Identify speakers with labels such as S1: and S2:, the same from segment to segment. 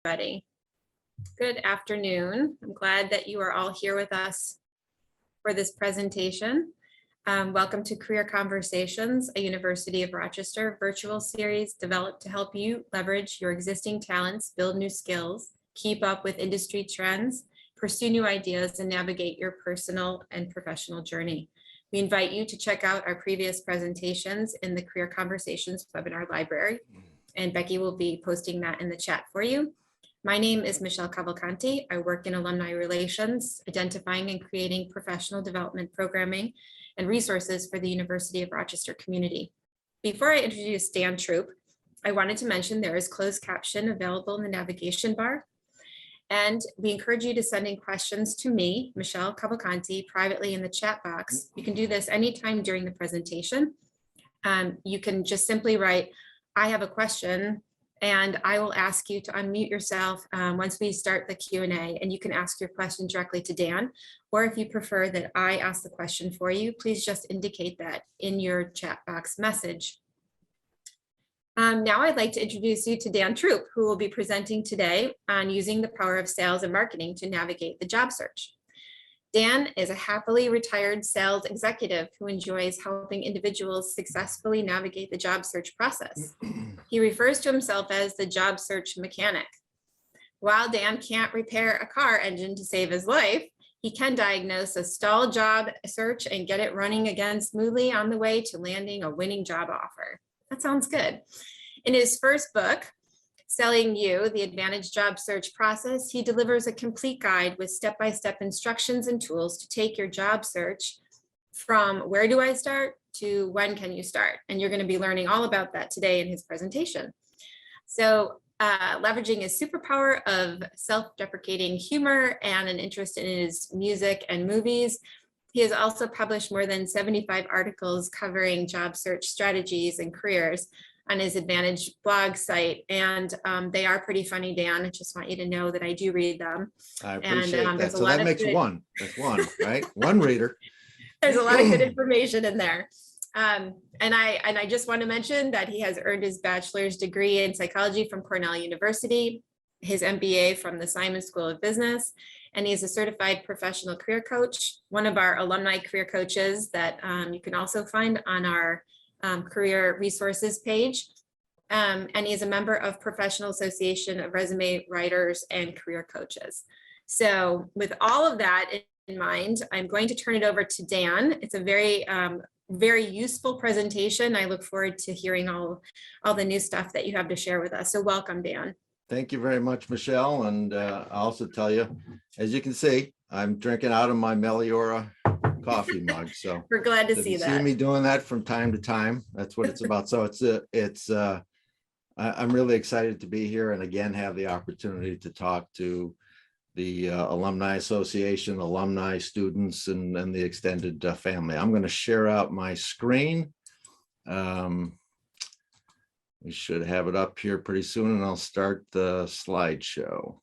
S1: everybody. Good afternoon. I'm glad that you are all here with us for this presentation. Welcome to Career Conversations, a University of Rochester virtual series developed to help you leverage your existing talents, build new skills, keep up with industry trends, pursue new ideas, and navigate your personal and professional journey. We invite you to check out our previous presentations in the Career Conversations webinar library, and Becky will be posting that in the chat for you. My name is Michelle Cavalcante. I work in alumni relations, identifying and creating professional development programming and resources for the University of Rochester community. Before I introduce Dan Troup, I wanted to mention there is closed caption available in the navigation bar. And we encourage you to send in questions to me, Michelle Cavalcante, privately in the chat box. You can do this anytime during the presentation. You can just simply write, I have a question, and I will ask you to unmute yourself once we start the Q&A, and you can ask your question directly to Dan, or if you prefer that I ask the question for you, please just indicate that in your chat box message. Now I'd like to introduce you to Dan Troup, who will be presenting today on using the power of sales and marketing to navigate the job search. Dan is a happily retired sales executive who enjoys helping individuals successfully navigate the job search process. He refers to himself as the job search mechanic. While Dan can't repair a car engine to save his life, he can diagnose a stalled job search and get it running again smoothly on the way to landing a winning job offer. That sounds good. In his first book, Selling You, the AdvantEdge Job Search Process, he delivers a complete guide with step-by-step instructions and tools to take your job search from where do I start to when can you start? And you're going to be learning all about that today in his presentation. So leveraging his superpower of self-deprecating humor and an interest in his music and movies, he has also published more than 75 articles covering job search strategies and careers on his AdvantEdge blog site. And they are pretty funny, Dan. I just want you to know that I do read them.
S2: I appreciate that. So that makes one. That's one, right? One reader.
S1: There's a lot of good information in there. And I just want to mention that he has earned his bachelor's degree in psychology from Cornell University, his MBA from the Simon School of Business, and he's a certified professional career coach, one of our alumni career coaches that you can also find on our career resources page. And he's a member of Professional Association of Resume Writers and Career Coaches. So with all of that in mind, I'm going to turn it over to Dan. It's a very useful presentation. I look forward to hearing all the new stuff that you have to share with us. So welcome, Dan.
S2: Thank you very much, Michelle. And I'll also tell you, as you can see, I'm drinking out of my Meliora coffee mug. So
S1: we're glad to see that.
S2: See me doing that from time to time. That's what it's about. So I'm really excited to be here and again have the opportunity to talk to the Alumni Association, alumni, students, and the extended family. I'm going to share out my screen. We should have it up here pretty soon, and I'll start the slideshow.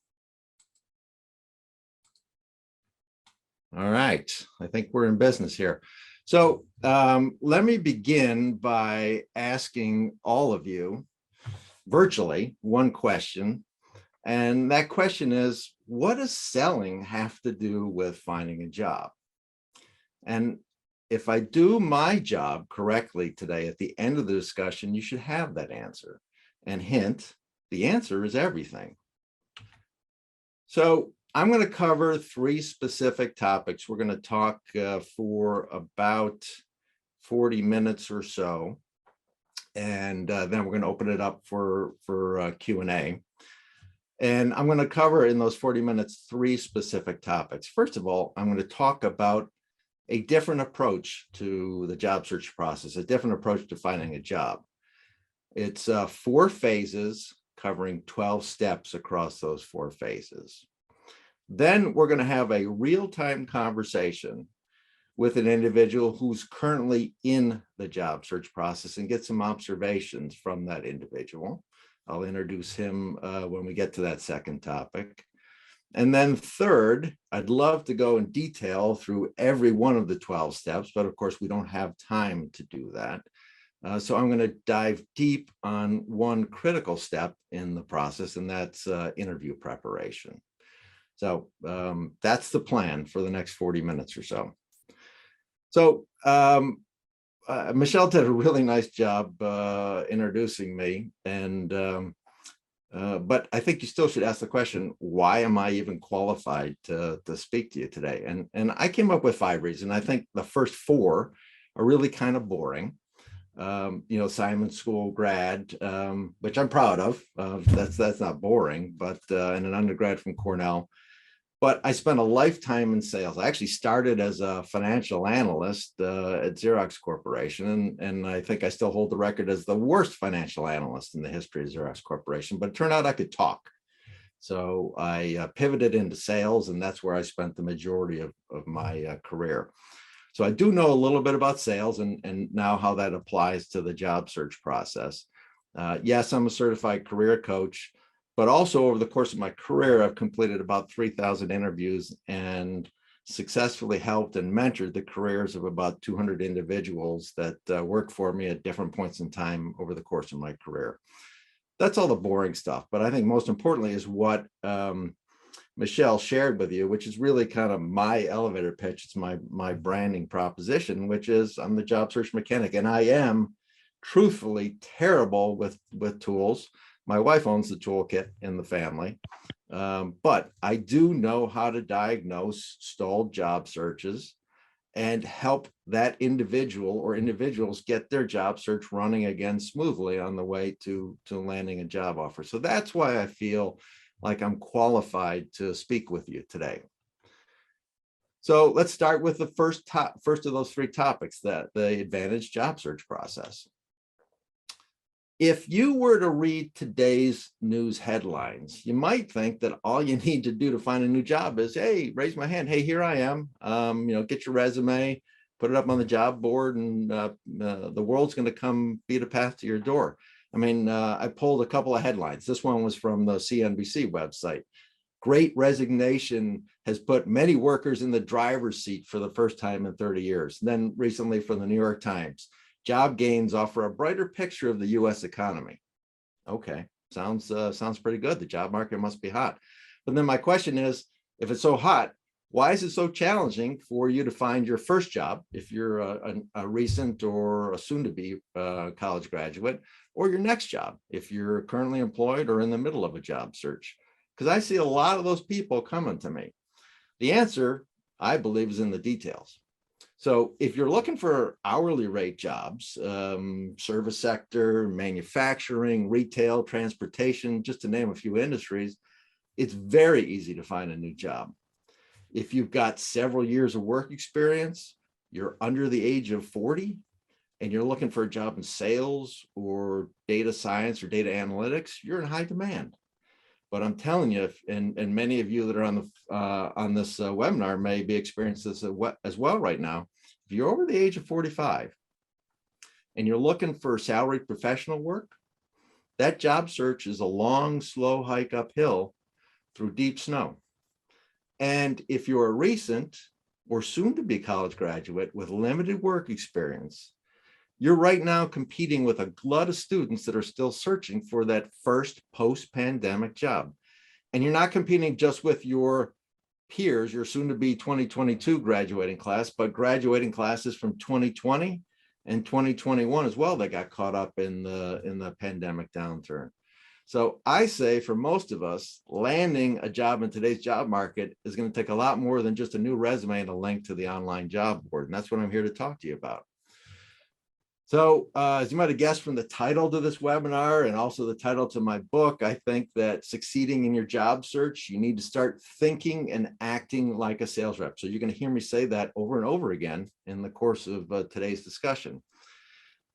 S2: All right, I think we're in business here. So let me begin by asking all of you virtually one question. And that question is, what does selling have to do with finding a job? And if I do my job correctly today, at the end of the discussion, you should have that answer. And hint, the answer is everything. So I'm going to cover three specific topics. We're going to talk for about 40 minutes or so. And then we're going to open it up for Q&A. And I'm going to cover in those 40 minutes three specific topics. First of all, I'm going to talk about a different approach to the job search process, a different approach to finding a job. It's 4 phases covering 12 steps across those 4 phases. Then we're going to have a real-time conversation with an individual who's currently in the job search process and get some observations from that individual. I'll introduce him when we get to that second topic. And then third, I'd love to go in detail through every one of the 12 steps, but of course we don't have time to do that. So I'm going to dive deep on one critical step in the process, and that's interview preparation. So that's the plan for the next 40 minutes or so. So Michelle did a really nice job introducing me, and but I think you still should ask the question, why am I even qualified to speak to you today? And I came up with 5 reasons. I think the first 4 are really kind of boring. Simon School grad, which I'm proud of. That's not boring, but and an undergrad from Cornell. But I spent a lifetime in sales. I actually started as a financial analyst at Xerox Corporation, and I think I still hold the record as the worst financial analyst in the history of Xerox Corporation. But it turned out I could talk. So I pivoted into sales, and that's where I spent the majority of my career. So I do know a little bit about sales and now how that applies to the job search process. Yes, I'm a certified career coach, but also over the course of my career, I've completed about 3,000 interviews and successfully helped and mentored the careers of about 200 individuals that worked for me at different points in time over the course of my career. That's all the boring stuff, but I think most importantly is what Michelle shared with you, which is really kind of my elevator pitch. It's my branding proposition, which is I'm the job search mechanic, and I am truthfully terrible with tools. My wife owns the toolkit in the family, but I do know how to diagnose stalled job searches and help that individual or individuals get their job search running again smoothly on the way to landing a job offer. So that's why I feel like I'm qualified to speak with you today. So let's start with the first of those 3 topics, that the AdvantEdge job search process. If you were to read today's news headlines, you might think that all you need to do to find a new job is, hey, raise my hand. Hey, here I am. Get your resume, put it up on the job board, and the world's going to come beat a path to your door. I mean, I pulled a couple of headlines. This one was from the CNBC website. Great resignation has put many workers in the driver's seat for the first time in 30 years. Then recently from the New York Times, job gains offer a brighter picture of the U.S. economy. Okay, sounds pretty good. The job market must be hot. But then my question is, if it's so hot, why is it so challenging for you to find your first job if you're a recent or a soon-to-be college graduate, or your next job if you're currently employed or in the middle of a job search? Because I see a lot of those people coming to me. The answer, I believe, is in the details. So if you're looking for hourly rate jobs, service sector, manufacturing, retail, transportation, just to name a few industries, it's very easy to find a new job. If you've got several years of work experience, you're under the age of 40, and you're looking for a job in sales or data science or data analytics, you're in high demand. But I'm telling you, and many of you that are on this webinar may be experiencing this as well right now. If you're over the age of 45 and you're looking for salaried professional work, that job search is a long, slow hike uphill through deep snow. And if you're a recent or soon-to-be college graduate with limited work experience, you're right now competing with a glut of students that are still searching for that first post-pandemic job. And you're not competing just with your peers, your soon-to-be 2022 graduating class, but graduating classes from 2020 and 2021 as well that got caught up in the pandemic downturn. So I say for most of us, landing a job in today's job market is going to take a lot more than just a new resume and a link to the online job board. And that's what I'm here to talk to you about. So as you might have guessed from the title to this webinar and also the title to my book, I think that succeeding in your job search, you need to start thinking and acting like a sales rep. So you're going to hear me say that over and over again in the course of today's discussion.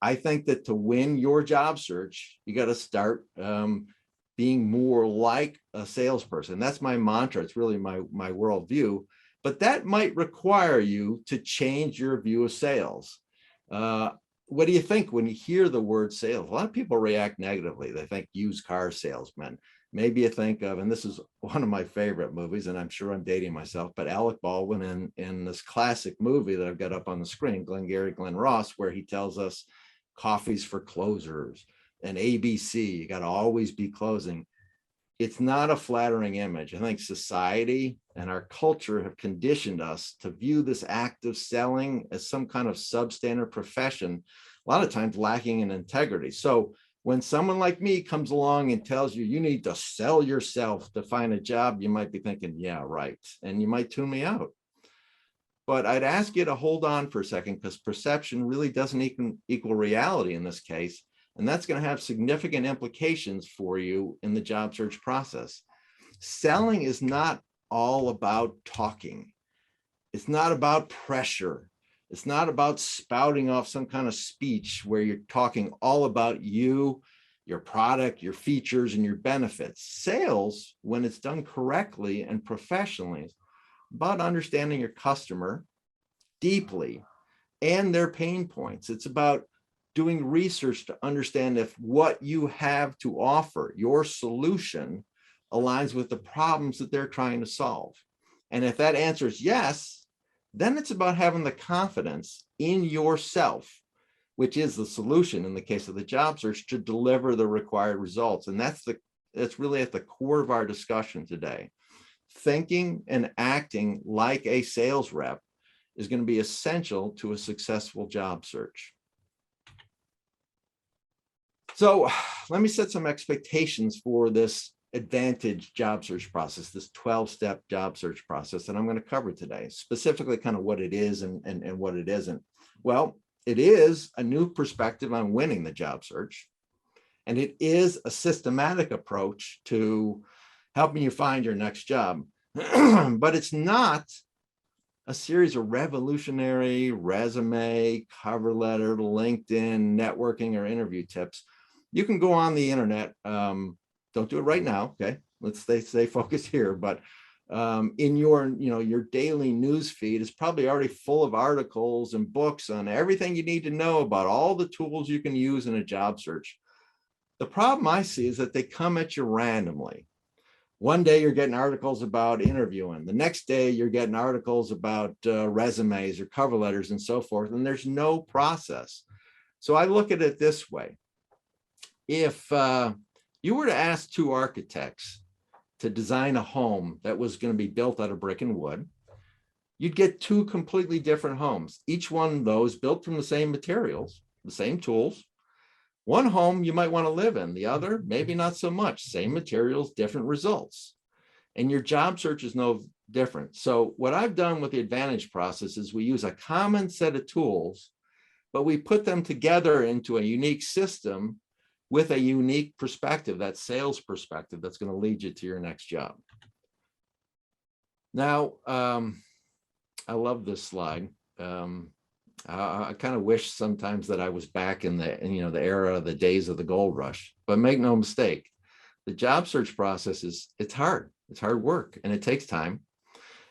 S2: I think that to win your job search, you got to start being more like a salesperson. That's my mantra. It's really my worldview. But that might require you to change your view of sales. What do you think when you hear the word sales? A lot of people react negatively. They think used car salesmen. Maybe you think of, and this is one of my favorite movies, and I'm sure I'm dating myself, but Alec Baldwin in this classic movie that I've got up on the screen, Glengarry Glen Ross, where he tells us coffees for closers, and ABC, you got to always be closing. It's not a flattering image. I think society and our culture have conditioned us to view this act of selling as some kind of substandard profession, a lot of times lacking in integrity. So when someone like me comes along and tells you you need to sell yourself to find a job, you might be thinking, yeah, right. And you might tune me out. But I'd ask you to hold on for a second, because perception really doesn't equal reality in this case. And that's going to have significant implications for you in the job search process. Selling is not all about talking. It's not about pressure. It's not about spouting off some kind of speech where you're talking all about you, your product, your features, and your benefits. Sales, when it's done correctly and professionally, is about understanding your customer deeply and their pain points. It's about doing research to understand if what you have to offer, your solution, aligns with the problems that they're trying to solve. And if that answer is yes, then it's about having the confidence in yourself, which is the solution in the case of the job search, to deliver the required results. And that's really at the core of our discussion today. Thinking and acting like a sales rep is going to be essential to a successful job search. So let me set some expectations for this AdvantEdge job search process, this 12-step job search process that I'm going to cover today, specifically kind of what it is and what it isn't. Well, it is a new perspective on winning the job search, and it is a systematic approach to helping you find your next job. But it's not a series of revolutionary resume, cover letter, LinkedIn, networking, or interview tips. You can go on the internet. Don't do it right now. Okay, let's stay focused here. But in your daily news feed is probably already full of articles and books on everything you need to know about all the tools you can use in a job search. The problem I see is that they come at you randomly. One day you're getting articles about interviewing. The next day you're getting articles about resumes or cover letters and so forth, and there's no process. So I look at it this way. If you were to ask two architects to design a home that was going to be built out of brick and wood, you'd get two completely different homes. Each one of those built from the same materials, the same tools. One home you might want to live in, the other, maybe not so much. Same materials, different results. And your job search is no different. So what I've done with the AdvantEdge process is we use a common set of tools, but we put them together into a unique system with a unique perspective, that sales perspective that's going to lead you to your next job. Now, I love this slide. I kind of wish sometimes that I was back in the era of the days of the gold rush, but make no mistake, the job search process it's hard work, and it takes time.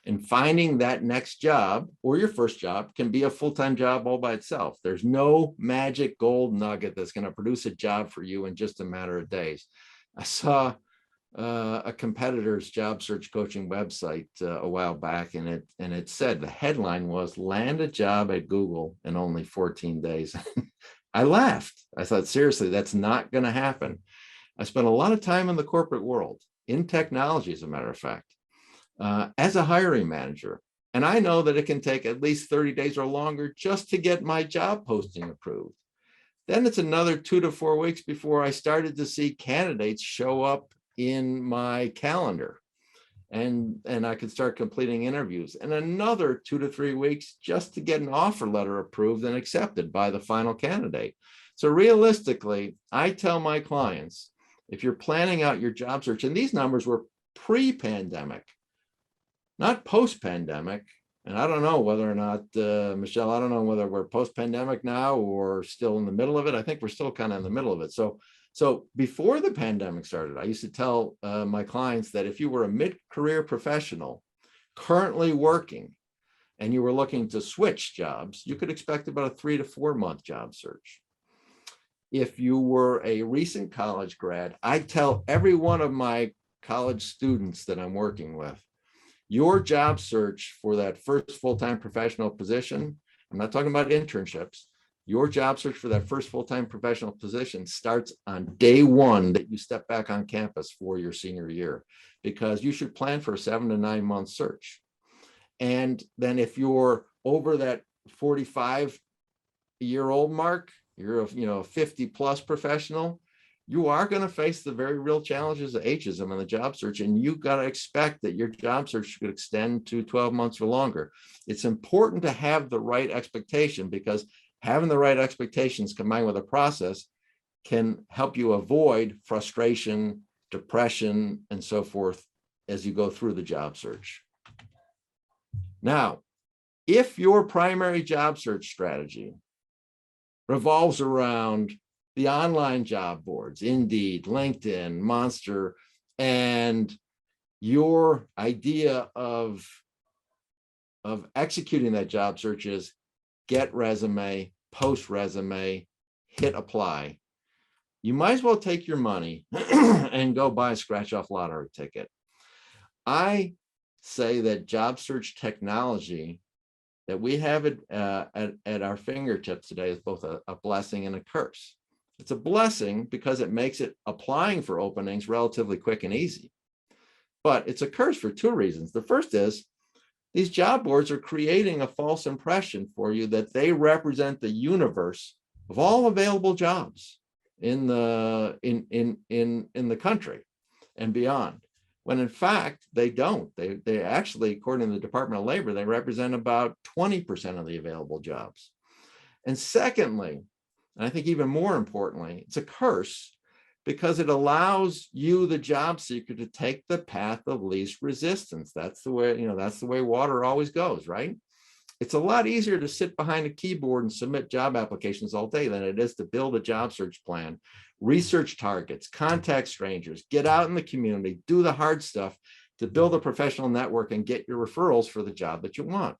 S2: And finding that next job or your first job can be a full-time job all by itself. There's no magic gold nugget that's going to produce a job for you in just a matter of days. I saw a competitor's job search coaching website a while back, and it said, the headline was, land a job at Google in only 14 days. I laughed. I thought, seriously, that's not going to happen. I spent a lot of time in the corporate world, in technology, as a matter of fact, as a hiring manager. And I know that it can take at least 30 days or longer just to get my job posting approved. Then it's another 2 to 4 weeks before I started to see candidates show up in my calendar, and I could start completing interviews, and another 2 to 3 weeks just to get an offer letter approved and accepted by the final candidate. So realistically, I tell my clients, if you're planning out your job search, and these numbers were pre-pandemic, not post-pandemic, and I don't know whether or not, Michelle, I don't know whether we're post-pandemic now or still in the middle of it. I think we're still kind of in the middle of it. So before the pandemic started, I used to tell my clients that if you were a mid-career professional currently working and you were looking to switch jobs, you could expect about a 3 to 4 month job search. If you were a recent college grad, I tell every one of my college students that I'm working with, your job search for that first full-time professional position, I'm not talking about internships, Your job search for that first full-time professional position starts on day one that you step back on campus for your senior year, because you should plan for a 7 to 9 month search. And then if you're over that 45-year-old mark, you're a 50 plus professional, you are going to face the very real challenges of ageism in the job search, and you got to expect that your job search could extend to 12 months or longer. It's important to have the right expectation, because having the right expectations combined with a process can help you avoid frustration, depression, and so forth as you go through the job search. Now, if your primary job search strategy revolves around the online job boards, Indeed, LinkedIn, Monster, and your idea of executing that job search is get resume, post resume, hit apply, you might as well take your money and go buy a scratch-off lottery ticket. I say that job search technology that we have at our fingertips today is both a blessing and a curse. It's a blessing because it makes it applying for openings relatively quick and easy. But it's a curse for two reasons. The first is these job boards are creating a false impression for you that they represent the universe of all available jobs in the country and beyond, when in fact they don't. They actually, according to the Department of Labor, they represent about 20% of the available jobs. And secondly, and I think even more importantly, it's a curse because it allows you, the job seeker, to take the path of least resistance. That's the way, that's the way water always goes, right? It's a lot easier to sit behind a keyboard and submit job applications all day than it is to build a job search plan, research targets, contact strangers, get out in the community, do the hard stuff to build a professional network and get your referrals for the job that you want.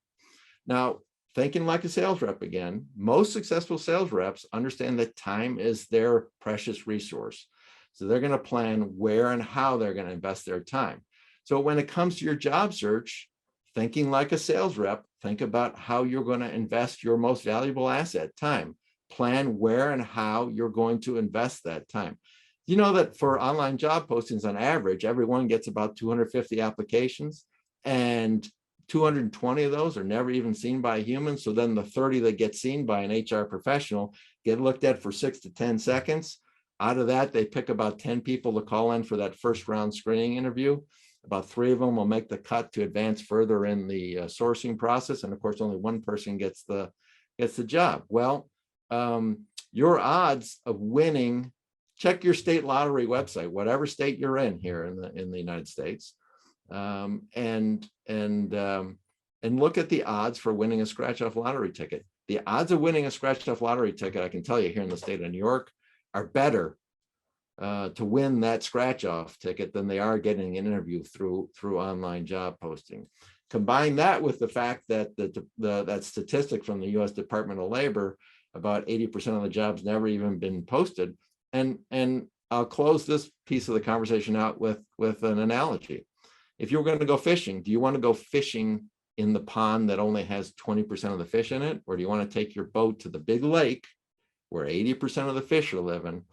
S2: Now, thinking like a sales rep again, most successful sales reps understand that time is their precious resource. So they're going to plan where and how they're going to invest their time. So when it comes to your job search, thinking like a sales rep, think about how you're going to invest your most valuable asset, time. Plan where and how you're going to invest that time. You know that for online job postings, on average, everyone gets about 250 applications, and 220 of those are never even seen by a human. So then the 30 that get seen by an HR professional get looked at for 6 to 10 seconds. Out of that, they pick about 10 people to call in for that first round screening interview. About 3 of them will make the cut to advance further in the sourcing process. And of course, only one person gets the job. Well, your odds of winning, check your state lottery website, whatever state you're in here in the United States, and look at the odds for winning a scratch-off lottery ticket. The odds of winning a scratch-off lottery ticket, I can tell you, here in the state of New York, are better to win that scratch-off ticket than they are getting an interview through online job posting. Combine that with the fact that that statistic from the U.S. Department of Labor, about 80% of the jobs never even been posted. And I'll close this piece of the conversation out with an analogy. If you're going to go fishing, do you want to go fishing in the pond that only has 20% of the fish in it? Or do you want to take your boat to the big lake where 80% of the fish are living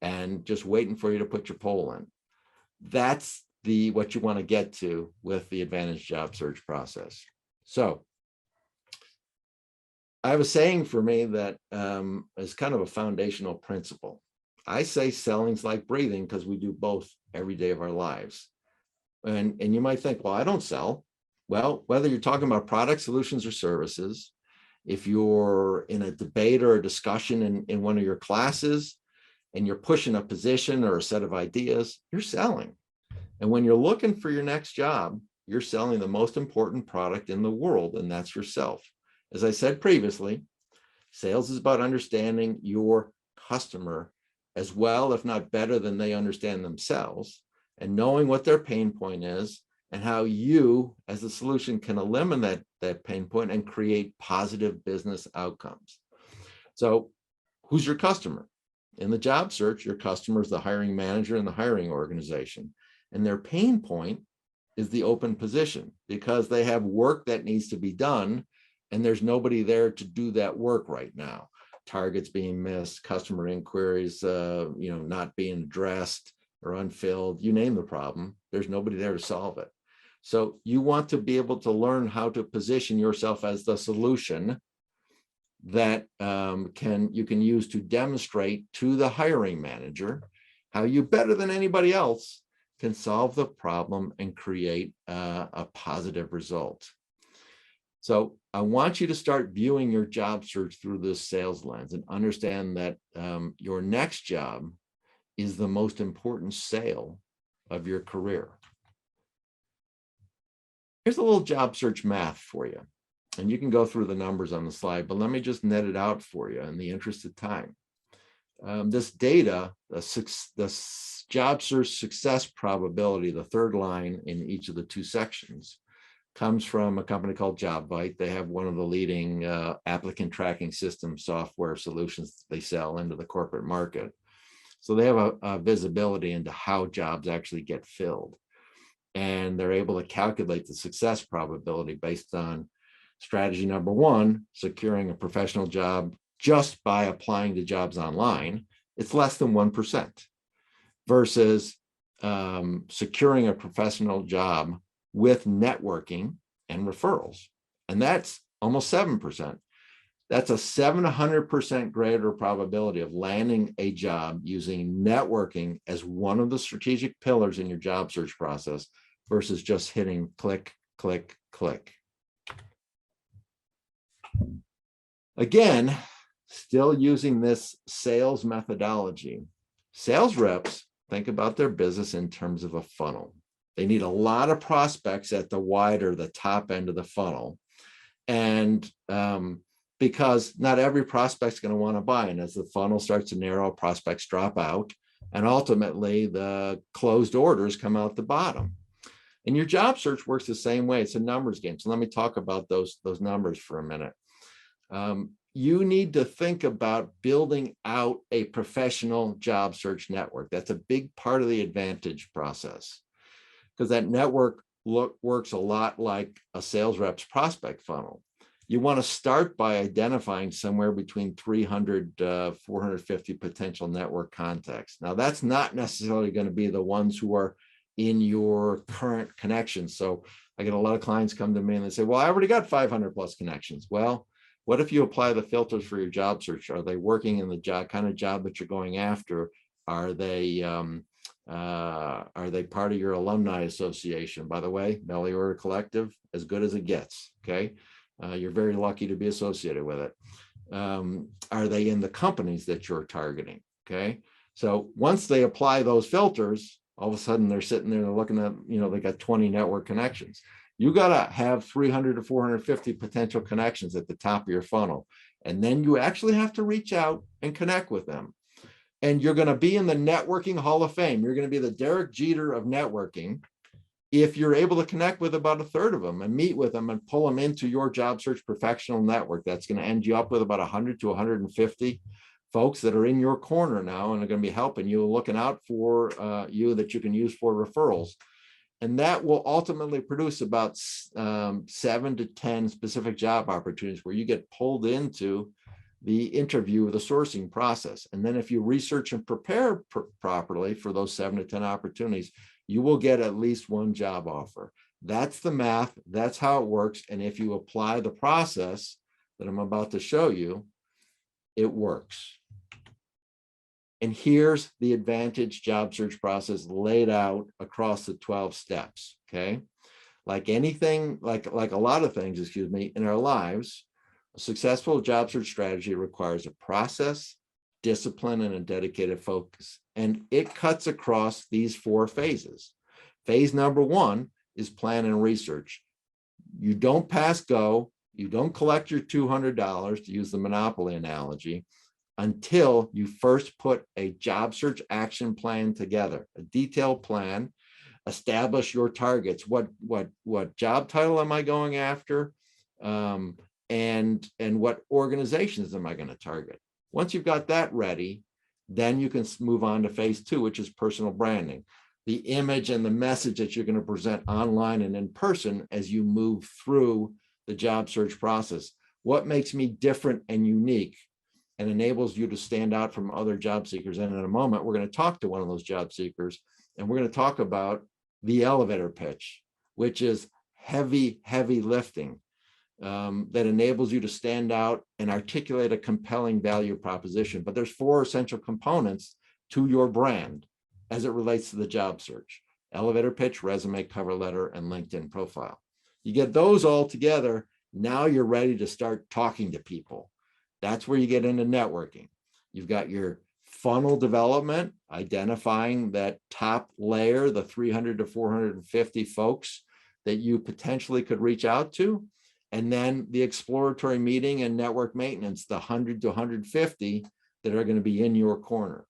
S2: and just waiting for you to put your pole in? That's what you want to get to with the AdvantEdge job search process. So I have a saying for me that is kind of a foundational principle. I say selling's like breathing because we do both every day of our lives. And you might think, well, I don't sell. Well, whether you're talking about products, solutions, or services, if you're in a debate or a discussion in one of your classes and you're pushing a position or a set of ideas, you're selling. And when you're looking for your next job, you're selling the most important product in the world, and that's yourself. As I said previously, sales is about understanding your customer as well, if not better than they understand themselves, and knowing what their pain point is and how you as a solution can eliminate that pain point and create positive business outcomes. So who's your customer? In the job search, your customer is the hiring manager and the hiring organization. And their pain point is the open position because they have work that needs to be done and there's nobody there to do that work right now. targets being missed, customer inquiries, not being addressed or unfilled, you name the problem, there's nobody there to solve it. So you want to be able to learn how to position yourself as the solution that you can use to demonstrate to the hiring manager how you, better than anybody else, can solve the problem and create a positive result. So I want you to start viewing your job search through this sales lens and understand that your next job is the most important sale of your career. Here's a little job search math for you. And you can go through the numbers on the slide, but let me just net it out for you in the interest of time. This data, the job search success probability, the third line in each of the two sections, comes from a company called JobVite. They have one of the leading applicant tracking system software solutions they sell into the corporate market. So they have a visibility into how jobs actually get filled. And they're able to calculate the success probability based on strategy number one, securing a professional job just by applying to jobs online. It's less than 1%, versus securing a professional job with networking and referrals. And that's almost 7%. That's a 700% greater probability of landing a job using networking as one of the strategic pillars in your job search process versus just hitting click, click, click. Again, still using this sales methodology. Sales reps think about their business in terms of a funnel. They need a lot of prospects at the top end of the funnel. And because not every prospect's going to want to buy. And as the funnel starts to narrow, prospects drop out. And ultimately, the closed orders come out the bottom. And your job search works the same way. It's a numbers game. So let me talk about those numbers for a minute. You need to think about building out a professional job search network. That's a big part of the AdvantEdge process, because that network works a lot like a sales rep's prospect funnel. You want to start by identifying somewhere between 300 450 potential network contacts. Now, that's not necessarily going to be the ones who are in your current connections. So I get a lot of clients come to me and they say, well, I already got 500 plus connections. Well, what if you apply the filters for your job search? Are they working in the kind of job that you're going after? Are they part of your alumni association? By the way, Belly Order Collective, as good as it gets. Okay, you're very lucky to be associated with it. Are they in the companies that you're targeting? Okay, so once they apply those filters, all of a sudden they're sitting there, they're looking at, they got 20 network connections. You got to have 300 to 450 potential connections at the top of your funnel. And then you actually have to reach out and connect with them. And you're going to be in the networking Hall of Fame. You're going to be the Derek Jeter of networking if you're able to connect with about a third of them and meet with them and pull them into your job search professional network. That's going to end you up with about 100 to 150 folks that are in your corner now and are going to be helping you, looking out for you that you can use for referrals. And that will ultimately produce about 7 to 10 specific job opportunities where you get pulled into the interview or the sourcing process. And then if you research and prepare properly for those 7 to 10 opportunities, you will get at least one job offer. That's the math. That's how it works. And if you apply the process that I'm about to show you, it works. And here's the AdvantEdge job search process laid out across the 12 steps, okay? Like anything, like a lot of things, in our lives, a successful job search strategy requires a process, discipline, and a dedicated focus. And it cuts across these 4 phases. Phase number 1 is plan and research. You don't pass go, you don't collect your $200, to use the Monopoly analogy, until you first put a job search action plan together, a detailed plan, establish your targets. What job title am I going after? And what organizations am I going to target? Once you've got that ready, then you can move on to phase 2, which is personal branding. The image and the message that you're going to present online and in person as you move through the job search process. What makes me different and unique? and enables you to stand out from other job seekers. And in a moment, we're going to talk to one of those job seekers, and we're going to talk about the elevator pitch, which is heavy, heavy lifting that enables you to stand out and articulate a compelling value proposition. But there's 4 essential components to your brand as it relates to the job search: elevator pitch, resume, cover letter, and LinkedIn profile. You get those all together, now you're ready to start talking to people. That's where you get into networking. You've got your funnel development, identifying that top layer, the 300 to 450 folks that you potentially could reach out to. And then the exploratory meeting and network maintenance, the 100 to 150 that are going to be in your corner.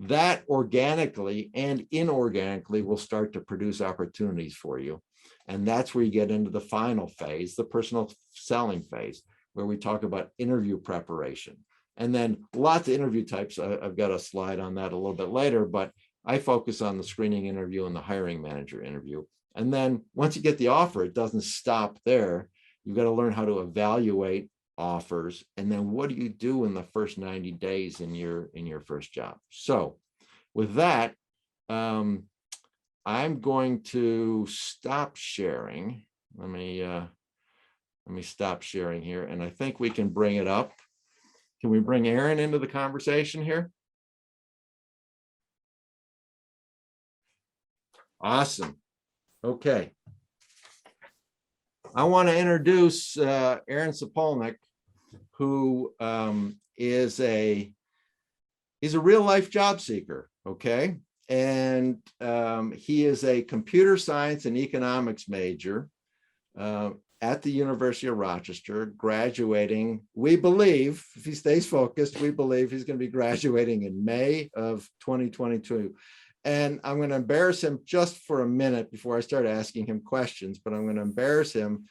S2: That organically and inorganically will start to produce opportunities for you. And that's where you get into the final phase, the personal selling phase, where we talk about interview preparation. And then lots of interview types. I've got a slide on that a little bit later, but I focus on the screening interview and the hiring manager interview. And then once you get the offer, it doesn't stop there. You've got to learn how to evaluate offers. And then what do you do in the first 90 days in your first job? So with that, I'm going to stop sharing. Let me stop sharing here. And I think we can bring it up. Can we bring Aaron into the conversation here? Awesome. Okay. I want to introduce Aaron Sapolnik, who is he's a real life job seeker. Okay. And he is a computer science and economics major at the University of Rochester, graduating. We believe, if he stays focused, we believe he's going to be graduating in May of 2022. And I'm going to embarrass him just for a minute before I start asking him questions, but I'm going to embarrass him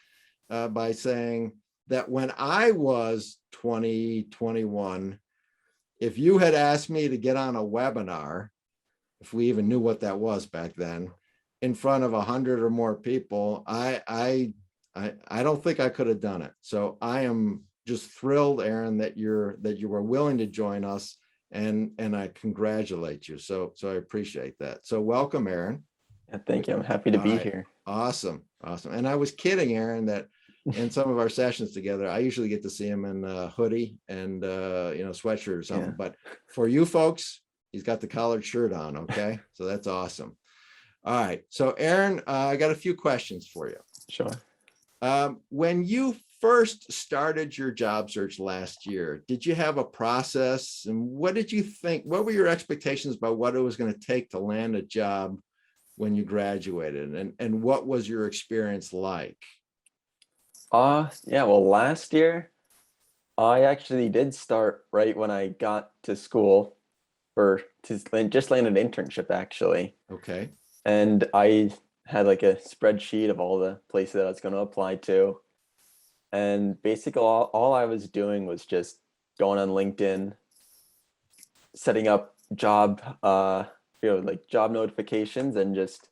S2: by saying that when I was 21, if you had asked me to get on a webinar, if we even knew what that was back then, in front of 100 or more people, I don't think I could have done it. So I am just thrilled, Aaron, that you were willing to join us, and I congratulate you. So I appreciate that. So welcome, Aaron.
S3: Yeah, thank you. I'm happy to be here.
S2: Awesome. And I was kidding, Aaron, that in some of our sessions together, I usually get to see him in a hoodie and sweatshirt or something. Yeah. But for you folks, he's got the collared shirt on. Okay, so that's awesome. All right. So Aaron, I got a few questions for you.
S3: Sure.
S2: When you first started your job search last year, did you have a process, and what did you think? What were your expectations about what it was going to take to land a job when you graduated, and what was your experience like?
S3: Yeah, well, last year I actually did start right when I got to school just land an internship, actually.
S2: Okay.
S3: And I had like a spreadsheet of all the places that I was going to apply to. And basically all I was doing was just going on LinkedIn, setting up job notifications, and just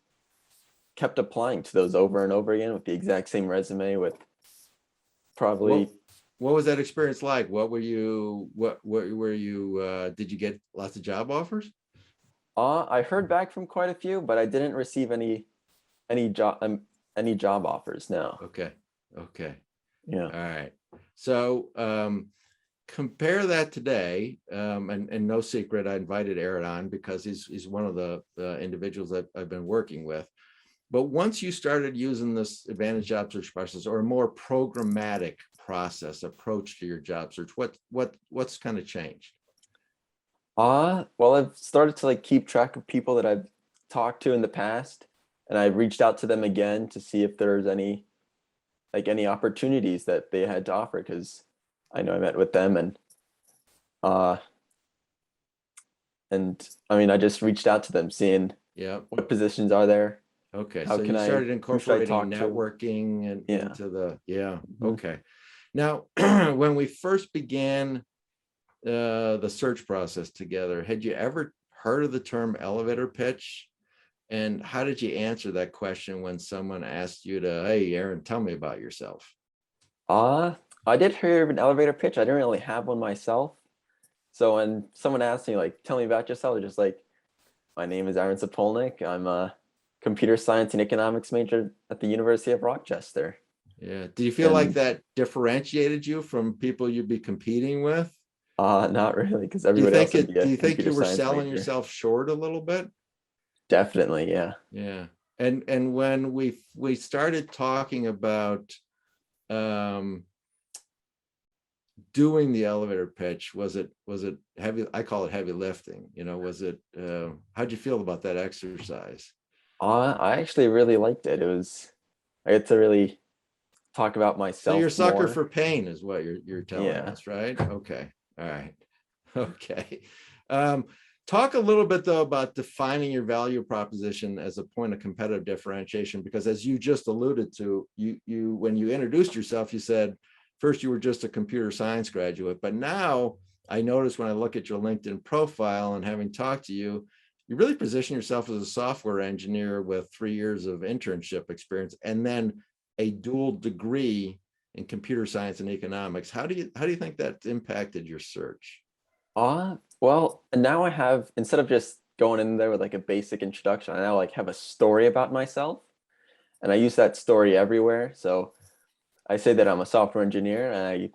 S3: kept applying to those over and over again with the exact same resume with probably.
S2: What was that experience like? What were you, did you get lots of job offers?
S3: I heard back from quite a few, but I didn't receive any job offers. No.
S2: Okay.
S3: Yeah.
S2: All right. So compare that today, and no secret, I invited Aaron on because he's one of the individuals that I've been working with. But once you started using this AdvantEdge job search process, or a more programmatic process approach to your job search, what's kind of changed?
S3: Well, I've started to keep track of people that I've talked to in the past, and I reached out to them again to see if there's any opportunities that they had to offer, because I know I met with them, and I mean, I just reached out to them, seeing what positions are there.
S2: Okay, so you started incorporating networking and into the Okay. Now, when we first began the search process together, had you ever heard of the term elevator pitch? And how did you answer that question when someone asked you to, hey, Aaron, tell me about yourself?
S3: I did hear of an elevator pitch. I didn't really have one myself. So when someone asks me, like, tell me about yourself, they're just like, my name is Aaron Sapolnik. I'm a computer science and economics major at the University of Rochester.
S2: Yeah. Do you feel like
S3: And
S2: that differentiated you from people you'd be competing with?
S3: not really, because everybody else would be
S2: Do
S3: a
S2: you think
S3: computer
S2: you were
S3: science
S2: selling
S3: major.
S2: yourself short a little bit?
S3: Definitely, yeah.
S2: Yeah. And when we started talking about doing the elevator pitch, was it heavy? I call it heavy lifting. Was it how'd you feel about that exercise?
S3: I actually really liked it. I get to really talk about
S2: So you're a
S3: myself
S2: sucker
S3: more.
S2: for pain is what you're telling
S3: Yeah.
S2: us, right? Okay. All right. Okay. Talk a little bit though about defining your value proposition as a point of competitive differentiation, because as you just alluded to, you when you introduced yourself, you said first you were just a computer science graduate, but now I notice when I look at your LinkedIn profile and having talked to you, you really position yourself as a software engineer with 3 years of internship experience and then a dual degree in computer science and economics. How do you think that impacted your search?
S3: Well, now I have, instead of just going in there with like a basic introduction, I now like have a story about myself, and I use that story everywhere. So I say that I'm a software engineer, and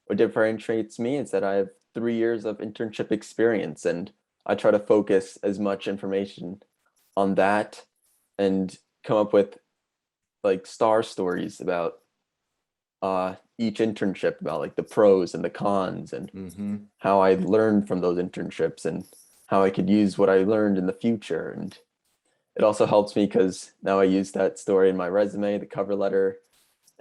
S3: what differentiates me is that I have 3 years of internship experience, and I try to focus as much information on that and come up with like star stories about each internship, about like the pros and the cons and how I learned from those internships and how I could use what I learned in the future. And it also helps me because now I use that story in my resume, the cover letter,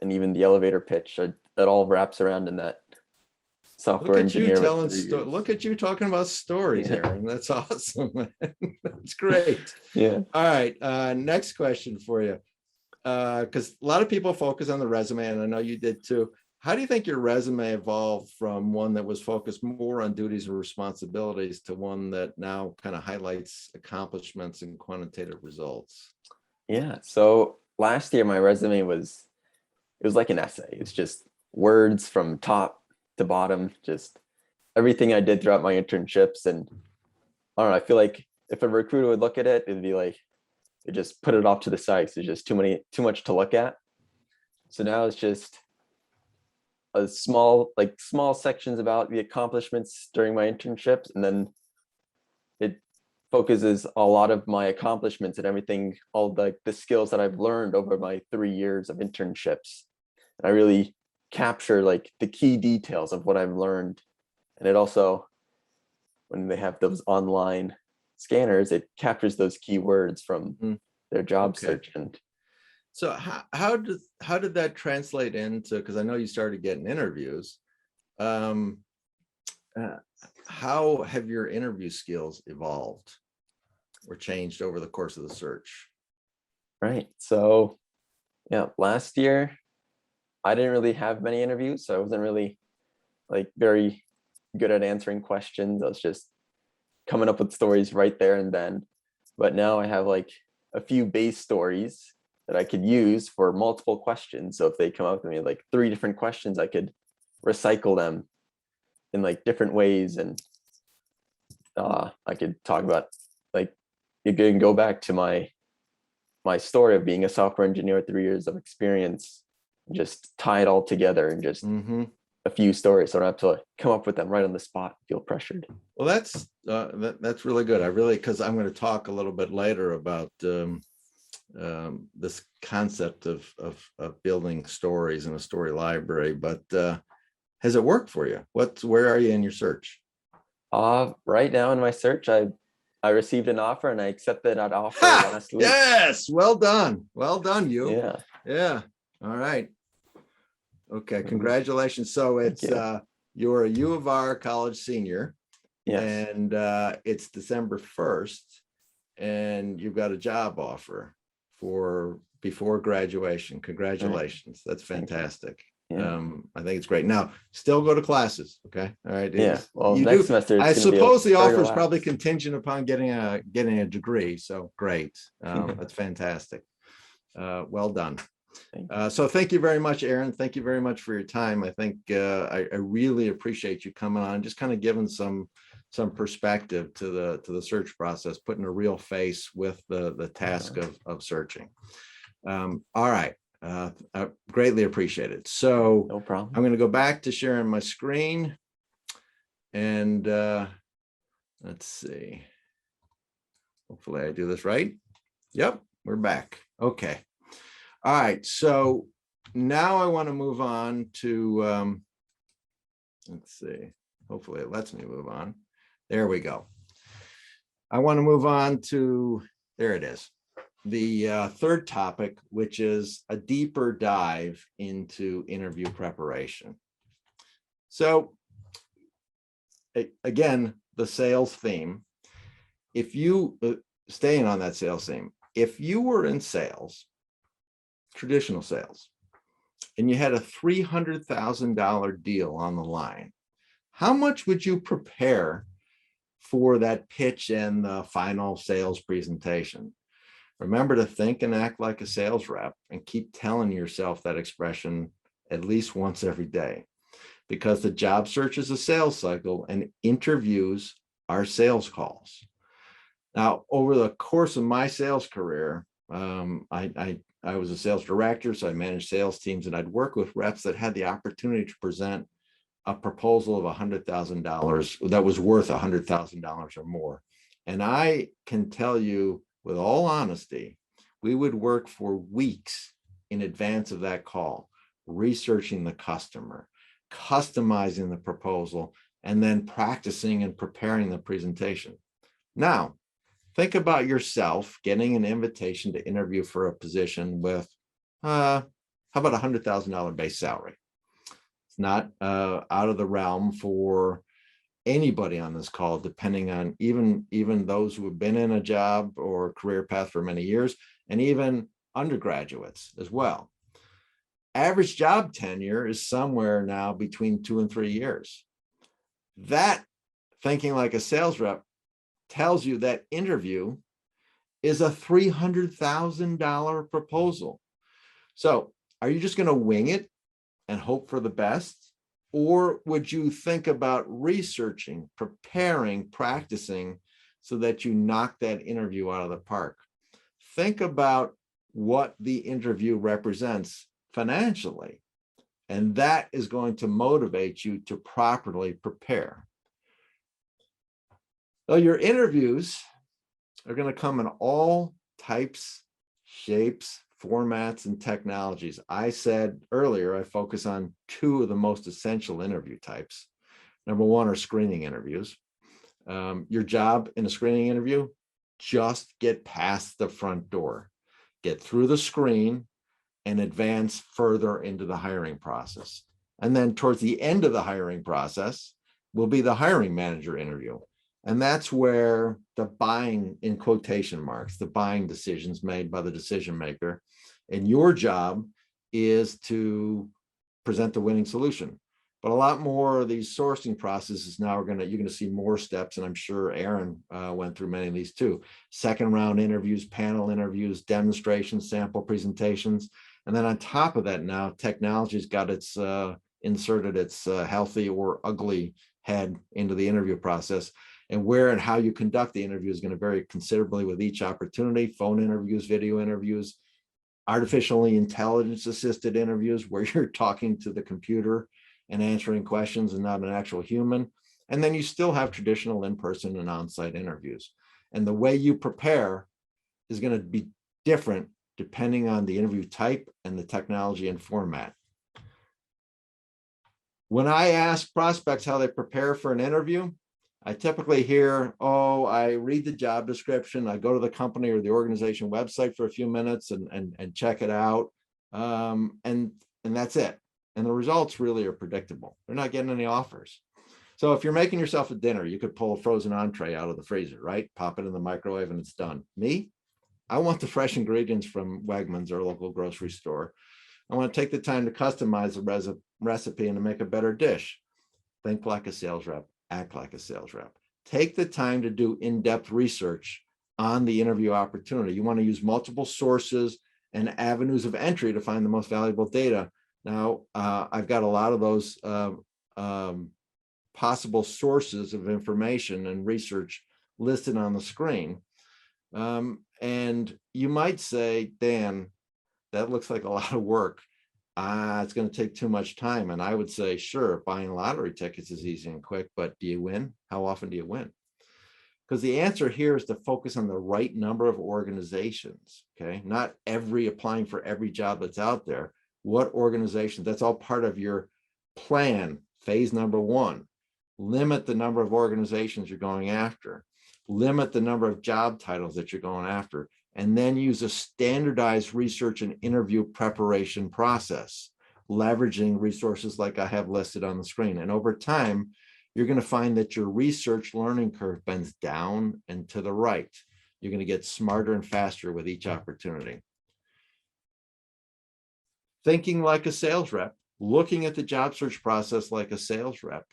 S3: and even the elevator pitch. It all wraps around in that
S2: Look
S3: software
S2: at you
S3: engineer with
S2: telling
S3: 3 years.
S2: look at you talking about stories,
S3: Yeah.
S2: Aaron. That's awesome. That's great.
S3: Yeah.
S2: All right. Next question for you. Because a lot of people focus on the resume, and I know you did too. How do you think your resume evolved from one that was focused more on duties and responsibilities to one that now kind of highlights accomplishments and quantitative results?
S3: Yeah. So last year my resume was like an essay. It's just words from top to bottom, just everything I did throughout my internships. And I don't know, I feel like if a recruiter would look at it, it'd be like, they just put it off to the side. There's just too much to look at. So now it's just a small sections about the accomplishments during my internships, and then it focuses a lot of my accomplishments and everything, all the skills that I've learned over my 3 years of internships. And I really capture like the key details of what I've learned. And it also, when they have those online scanners, it captures those keywords from their job search. And
S2: so how did that translate into, because I know you started getting interviews, how have your interview skills evolved or changed over the course of the search?
S3: right, so yeah, last year I didn't really have many interviews, so I wasn't really like very good at answering questions. I was just coming up with stories right there and then. But now I have like a few base stories that I could use for multiple questions. So if they come up with me like 3 different questions, I could recycle them in like different ways. And I could talk about, like, you can go back to my story of being a software engineer with 3 years of experience, just tie it all together and just a few stories, so I don't have to like come up with them right on the spot, feel pressured.
S2: Well, that's really good. Because I'm going to talk a little bit later about this concept of building stories in a story library. But has it worked for you? Where are you in your search?
S3: Right now in my search, I received an offer and I accepted that offer last week.
S2: Yes, well done, you.
S3: Yeah.
S2: All right. Okay, congratulations. So it's you're a U of R college senior.
S3: Yes.
S2: And it's December 1st, and you've got a job offer for before graduation. Congratulations. That's fantastic.
S3: Yeah.
S2: I think it's great. Now, still go to classes. Okay. All right.
S3: Yeah. Well, next semester,
S2: I suppose the offer is probably contingent upon getting a degree. So great. That's fantastic. Well done. So thank you very much, Aaron. Thank you very much for your time. I think I really appreciate you coming on, just kind of giving some some perspective to the search process, putting a real face with the task of searching. All right. I greatly appreciate it. So
S3: No problem.
S2: I'm going to go back to sharing my screen, and let's see. Hopefully I do this right. Yep, we're back. Okay. All right. So now I want to move on to, let's see. Hopefully it lets me move on. There we go. I want to move on to, there it is. The third topic, which is a deeper dive into interview preparation. So again, the sales theme. If you, staying on that sales theme, if you were in sales, traditional sales, and you had a $300,000 deal on the line, how much would you prepare for that pitch and the final sales presentation? Remember to think and act like a sales rep, and keep telling yourself that expression at least once every day, because the job search is a sales cycle and interviews are sales calls. Now, over the course of my sales career, I was a sales director, so I managed sales teams, and I'd work with reps that had the opportunity to present a proposal of $100,000 that was worth $100,000 or more. And I can tell you with all honesty, we would work for weeks in advance of that call, researching the customer, customizing the proposal, and then practicing and preparing the presentation. Now, think about yourself getting an invitation to interview for a position with, how about $100,000 base salary? It's not out of the realm for anybody on this call, depending on even those who have been in a job or career path for many years, and even undergraduates as well. Average job tenure is somewhere now between 2 and 3 years. That, thinking like a sales rep, tells you that interview is a $300,000 proposal. So are you just going to wing it and hope for the best? Or would you think about researching, preparing, practicing so that you knock that interview out of the park? Think about what the interview represents financially, and that is going to motivate you to properly prepare. So your interviews are going to come in all types, shapes, formats, and technologies. I said earlier, I focus on 2 of the most essential interview types. Number 1 are screening interviews. Your job in a screening interview, just get past the front door, get through the screen, and advance further into the hiring process. And then towards the end of the hiring process will be the hiring manager interview. And that's where the buying, in quotation marks, the buying decisions made by the decision maker. And your job is to present the winning solution. But a lot more of these sourcing processes now you're going to see more steps. And I'm sure Aaron went through many of these too. Second round interviews, panel interviews, demonstrations, sample presentations. And then on top of that, now technology's got its inserted its healthy or ugly head into the interview process. And where and how you conduct the interview is going to vary considerably with each opportunity. Phone interviews, video interviews, artificially intelligence assisted interviews where you're talking to the computer and answering questions and not an actual human. And then you still have traditional in-person and on-site interviews. And the way you prepare is going to be different depending on the interview type and the technology and format. When I ask prospects how they prepare for an interview, I typically hear, oh, I read the job description, I go to the company or the organization website for a few minutes and check it out. And that's it. And the results really are predictable. They're not getting any offers. So if you're making yourself a dinner, you could pull a frozen entree out of the freezer, right? Pop it in the microwave and it's done. Me, I want the fresh ingredients from Wegmans or a local grocery store. I want to take the time to customize the recipe and to make a better dish. Think like a sales rep. Act like a sales rep. Take the time to do in-depth research on the interview opportunity. You want to use multiple sources and avenues of entry to find the most valuable data. Now, I've got a lot of those possible sources of information and research listed on the screen. And you might say, Dan, that looks like a lot of work. It's going to take too much time. And I would say, sure, buying lottery tickets is easy and quick, but do you win? How often do you win? Because the answer here is to focus on the right number of organizations, okay? Not applying for every job that's out there. What organizations? That's all part of your plan, phase number 1. Limit the number of organizations you're going after. Limit the number of job titles that you're going after. And then use a standardized research and interview preparation process, leveraging resources like I have listed on the screen. And over time, you're going to find that your research learning curve bends down and to the right. You're going to get smarter and faster with each opportunity. Thinking like a sales rep, looking at the job search process like a sales rep.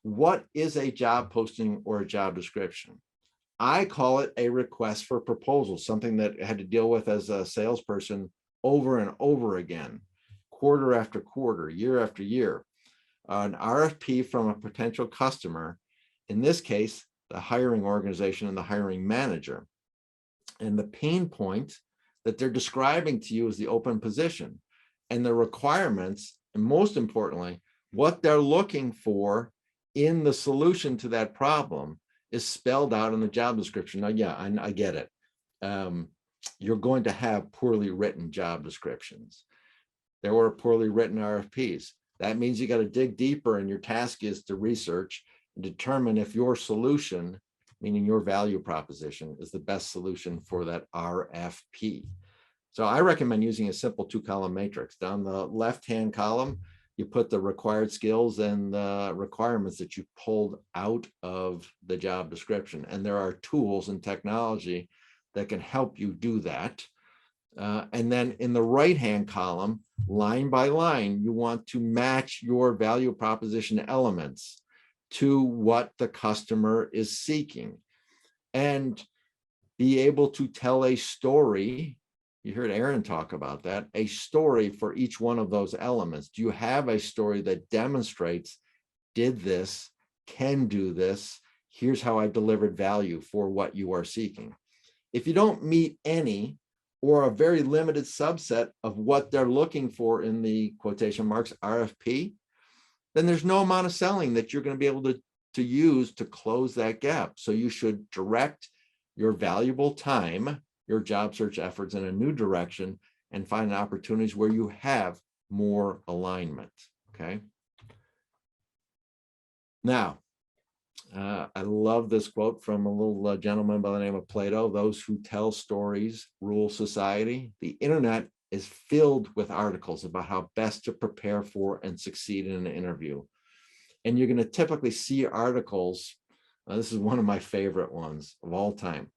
S2: What is a job posting or a job description? I call it a request for proposal, something that I had to deal with as a salesperson over and over again, quarter after quarter, year after year. An RFP from a potential customer, in this case, the hiring organization and the hiring manager. And the pain point that they're describing to you is the open position and the requirements, and most importantly, what they're looking for in the solution to that problem is spelled out in the job description. Now, yeah, I get it. You're going to have poorly written job descriptions. There were poorly written RFPs. That means you got to dig deeper, and your task is to research and determine if your solution, meaning your value proposition, is the best solution for that RFP. So I recommend using a simple 2-column matrix. Down the left-hand column, you put the required skills and the requirements that you pulled out of the job description. And there are tools and technology that can help you do that. And then in the right-hand column, line by line, you want to match your value proposition elements to what the customer is seeking and be able to tell a story. You heard Aaron talk about that, a story for each one of those elements. Do you have a story that demonstrates, did this, can do this, here's how I delivered value for what you are seeking? If you don't meet any or a very limited subset of what they're looking for in the quotation marks RFP, then there's no amount of selling that you're going to be able to use to close that gap. So you should direct your valuable time, your job search efforts in a new direction, and find opportunities where you have more alignment, okay? Now, I love this quote from a little gentleman by the name of Plato: those who tell stories rule society. The internet is filled with articles about how best to prepare for and succeed in an interview. And you're going to typically see articles. This is one of my favorite ones of all time.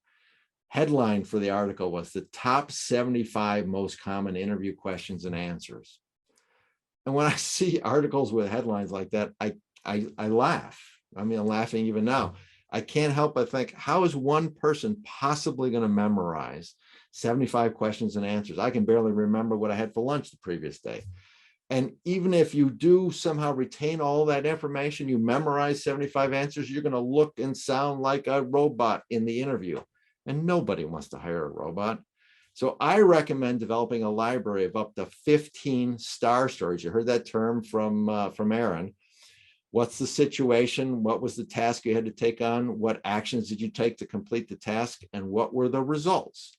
S2: Headline for the article was the top 75 most common interview questions and answers. And when I see articles with headlines like that, I laugh. I mean, I'm laughing even now. I can't help but think, how is one person possibly going to memorize 75 questions and answers? I can barely remember what I had for lunch the previous day. And even if you do somehow retain all that information, you memorize 75 answers, you're going to look and sound like a robot in the interview. And nobody wants to hire a robot. So I recommend developing a library of up to 15 star stories. You heard that term from Aaron. What's the situation? What was the task you had to take on? What actions did you take to complete the task? And what were the results?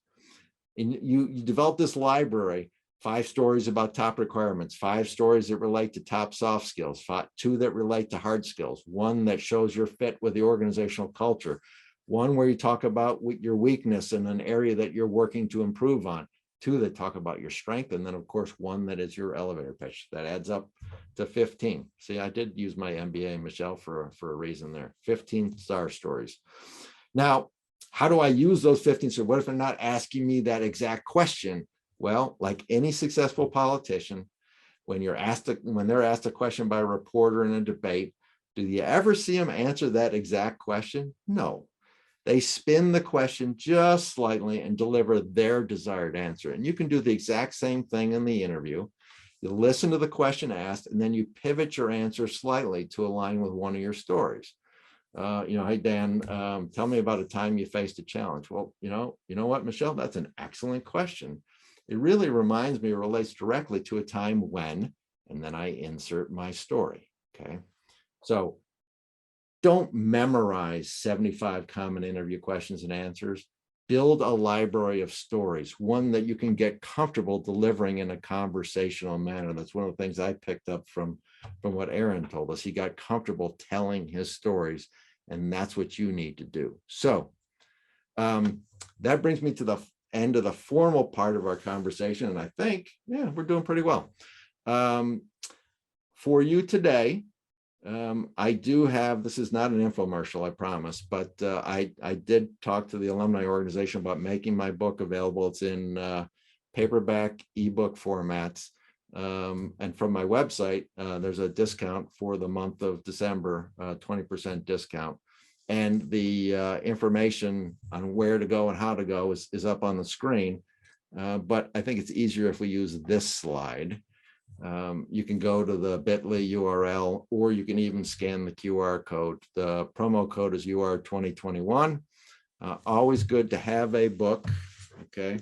S2: And you develop this library, 5 stories about top requirements, 5 stories that relate to top soft skills, 2 that relate to hard skills, 1 that shows your fit with the organizational culture, 1 where you talk about your weakness in an area that you're working to improve on, 2 that talk about your strength, and then of course 1 that is your elevator pitch. That adds up to 15. See, I did use my MBA, Michelle, for a reason there. 15 star stories. Now, how do I use those 15? So what if they're not asking me that exact question? Well, like any successful politician, when they're asked a question by a reporter in a debate, do you ever see them answer that exact question? No. They spin the question just slightly and deliver their desired answer. And you can do the exact same thing in the interview. You listen to the question asked, and then you pivot your answer slightly to align with one of your stories. Hey, Dan, tell me about a time you faced a challenge. Well, you know what, Michelle, that's an excellent question. It really reminds me, or relates directly to a time when, and then I insert my story. Okay. So don't memorize 75 common interview questions and answers. Build a library of stories, one that you can get comfortable delivering in a conversational manner. That's one of the things I picked up from what Aaron told us. He got comfortable telling his stories, and that's what you need to do. So that brings me to the end of the formal part of our conversation, and I think, yeah, we're doing pretty well. For you today, I do have, this is not an infomercial, I promise, but I did talk to the alumni organization about making my book available. It's in paperback, ebook formats. And from my website, there's a discount for the month of December, 20% discount. And the information on where to go and how to go is up on the screen. But I think it's easier if we use this slide. You can go to the bit.ly URL, or you can even scan the QR code. The promo code is UR 2021. Always good to have a book. Okay.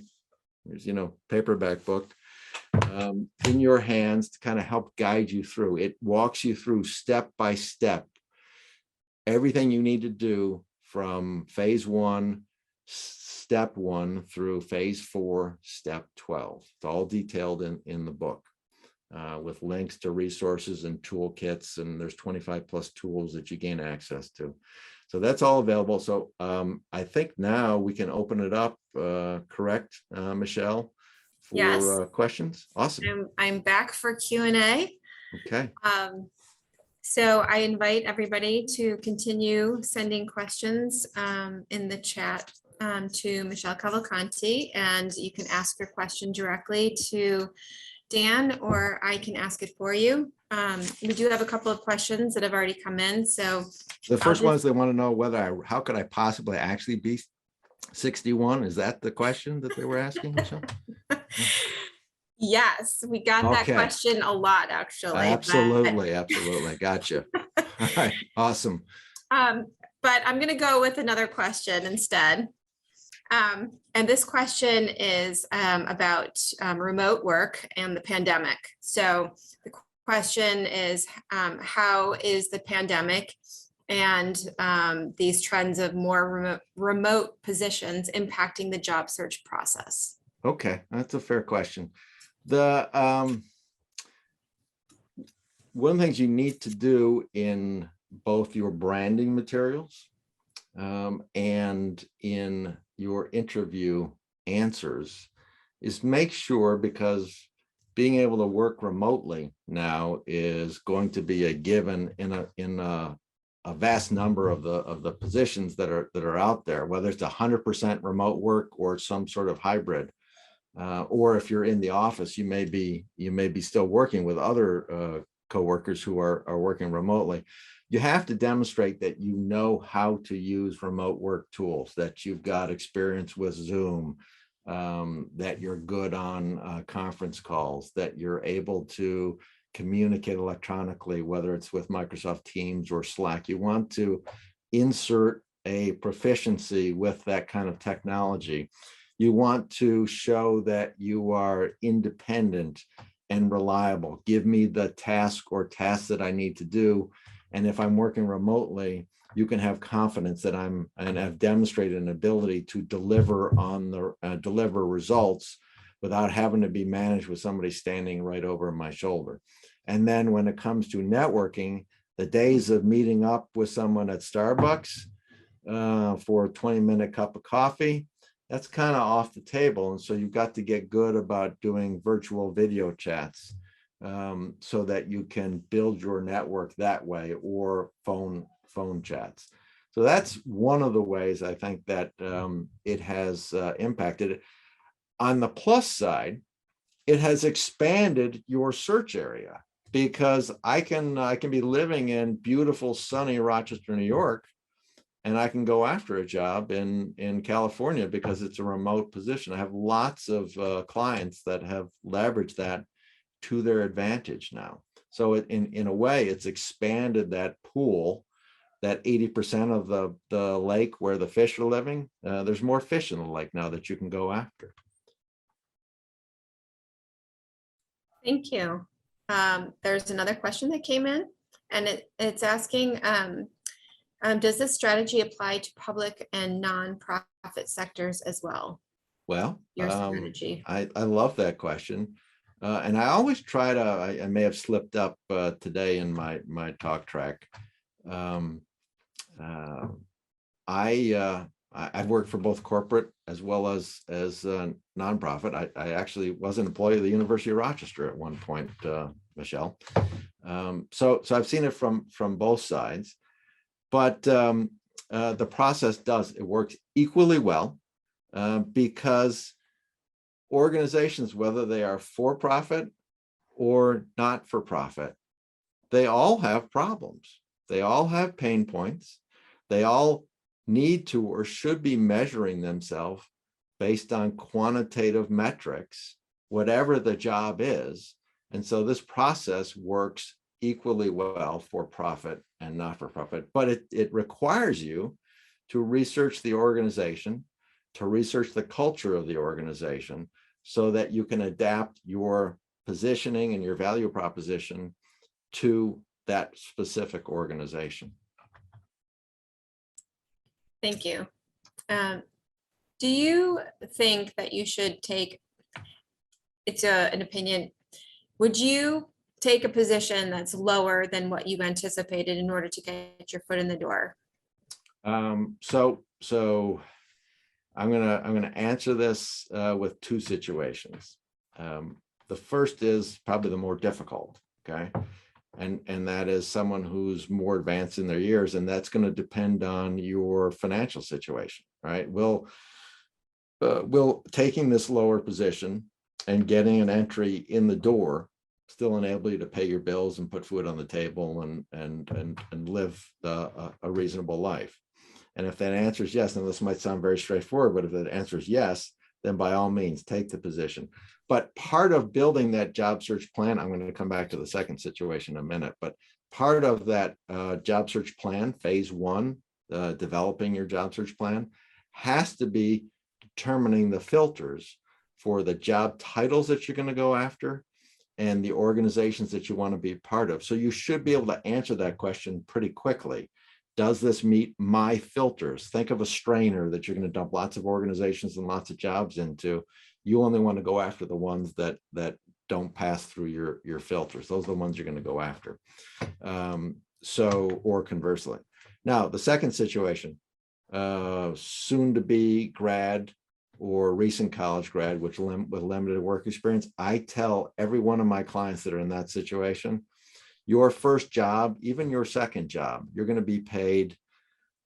S2: There's, paperback book in your hands to kind of help guide you through. It walks you through step by step everything you need to do from phase 1, step 1 through phase 4, step 12. It's all detailed in the book. With links to resources and toolkits, and there's 25 plus tools that you gain access to. So that's all available. So I think now we can open it up, correct, Michelle, for
S1: Yes.
S2: questions? Awesome.
S1: I'm back for Q&A.
S2: Okay.
S1: So I invite everybody to continue sending questions in the chat to Michelle Cavalcante, and you can ask your question directly to Dan, or I can ask it for you. We do have a couple of questions that have already come in. So
S2: the first one is they want to know how could I possibly actually be 61? Is that the question that they were asking, Michelle?
S1: Yes, we got that question a lot, actually.
S2: Absolutely. Gotcha. All right. Awesome.
S1: But I'm going to go with another question instead. And this question is about remote work and the pandemic. So the question is, how is the pandemic and these trends of more remote positions impacting the job search process?
S2: Okay, that's a fair question. One of the things you need to do in both your branding materials and in your interview answers is make sure, because being able to work remotely now is going to be a given in a vast number of the positions that are out there, whether it's 100% remote work or some sort of hybrid. Or if you're in the office, you may be still working with other coworkers who are working remotely. You have to demonstrate that you know how to use remote work tools, that you've got experience with Zoom, that you're good on conference calls, that you're able to communicate electronically, whether it's with Microsoft Teams or Slack. You want to insert a proficiency with that kind of technology. You want to show that you are independent and reliable. Give me the task or tasks that I need to do. And if I'm working remotely, you can have confidence that I've demonstrated an ability to deliver deliver results without having to be managed with somebody standing right over my shoulder. And then when it comes to networking, the days of meeting up with someone at Starbucks for a 20-minute cup of coffee, that's kind of off the table. And so you've got to get good about doing virtual video chats so that you can build your network that way, or phone chats. So that's one of the ways I think that it has impacted it. On the plus side, it has expanded your search area, because I can be living in beautiful sunny Rochester, New York, and I can go after a job in California because it's a remote position. I have lots of clients that have leveraged that to their advantage now. So in a way, it's expanded that pool, that 80% of the lake where the fish are living. There's more fish in the lake now that you can go after.
S1: Thank you. There's another question that came in, and it's asking, does this strategy apply to public and nonprofit sectors as well?
S2: Well,
S1: Your strategy.
S2: I love that question. And I always try to, I may have slipped up today in my talk track. I've worked for both corporate as well as nonprofit. I actually was an employee of the University of Rochester at one point, Michelle. So I've seen it from both sides, but the process it works equally well because organizations, whether they are for-profit or not for profit, they all have problems. They all have pain points. They all need to or should be measuring themselves based on quantitative metrics, whatever the job is. And so this process works equally well for profit and not for profit, but it requires you to research the organization, to research the culture of the organization, so that you can adapt your positioning and your value proposition to that specific organization.
S1: Thank you. Do you think that you should take, it's an opinion, would you take a position that's lower than what you anticipated in order to get your foot in the door?
S2: So I'm gonna answer this with two situations. The first is probably the more difficult, okay? And that is someone who's more advanced in their years, and that's going to depend on your financial situation, right? Will taking this lower position and getting an entry in the door still enable you to pay your bills and put food on the table and live a reasonable life? And if that answer is yes, and this might sound very straightforward, but if that answer is yes, then by all means take the position. But part of building that job search plan, I'm going to come back to the second situation in a minute, but part of that job search plan, phase one, developing your job search plan, has to be determining the filters for the job titles that you're going to go after and the organizations that you want to be part of. So you should be able to answer that question pretty quickly. Does this meet my filters? Think of a strainer that you're going to dump lots of organizations and lots of jobs into. You only want to go after the ones that don't pass through your filters. Those are the ones you're going to go after. Or conversely. Now, the second situation, soon to be grad or recent college grad, with limited work experience, I tell every one of my clients that are in that situation, your first job, even your second job, you're going to be paid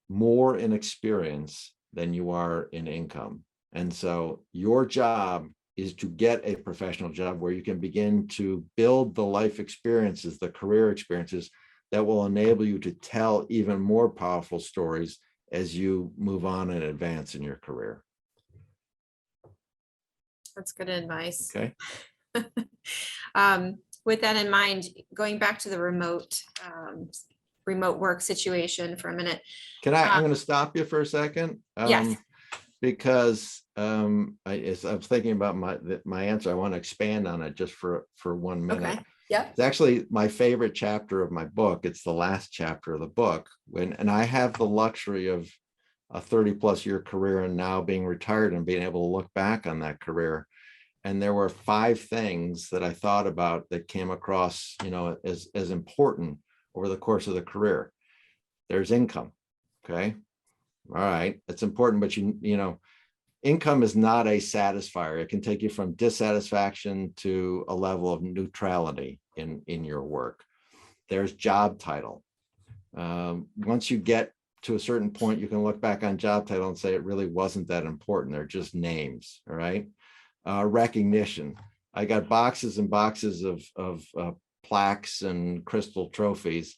S2: more in experience than you are in income. And so your job is to get a professional job where you can begin to build the life experiences, the career experiences that will enable you to tell even more powerful stories as you move on and advance in your career.
S1: That's good advice.
S2: Okay.
S1: With that in mind, going back to the remote work situation for a minute.
S2: I'm going to stop you for a second.
S1: Yes.
S2: Because as I was thinking about my answer, I want to expand on it just for 1 minute.
S1: Okay. Yeah.
S2: It's actually my favorite chapter of my book. It's the last chapter of the book. And I have the luxury of a 30+ year career and now being retired and being able to look back on that career. And there were 5 things that I thought about that came across, as important over the course of the career. There's income. Okay. All right. That's important, but income is not a satisfier. It can take you from dissatisfaction to a level of neutrality in your work. There's job title. Once you get to a certain point, you can look back on job title and say it really wasn't that important. They're just names. All right. Recognition. I got boxes and boxes of plaques and crystal trophies.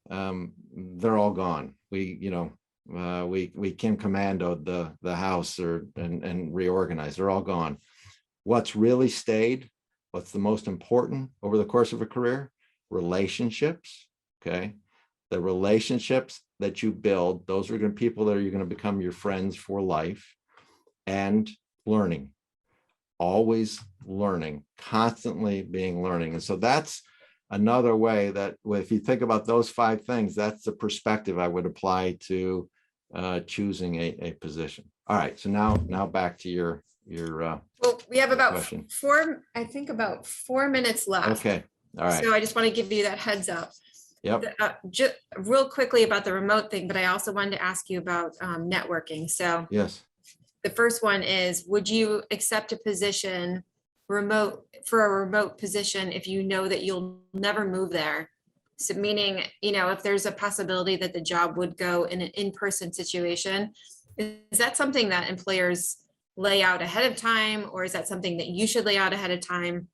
S2: They're all gone. We Kim Commandoed the house and reorganized. They're all gone. What's really stayed What's the most important over the course of a career? Relationships, okay? The relationships that you build, those are going to be people that are going to become your friends for life, and learning. Always learning, constantly being learning. And so that's another way that if you think about those 5 things, that's the perspective I would apply to choosing a position. All right, so now back to your
S1: Well, we have about
S2: question.
S1: 4 minutes left.
S2: Okay, all right.
S1: So I just want to give you that heads up.
S2: Yep.
S1: Just real quickly about the remote thing, but I also wanted to ask you about networking. So
S2: Yes.
S1: the first one is, would you accept a position for a remote position if you know that you'll never move there? So meaning, if there's a possibility that the job would go in an in-person situation, is that something that employers lay out ahead of time, or is that something that you should lay out ahead of time?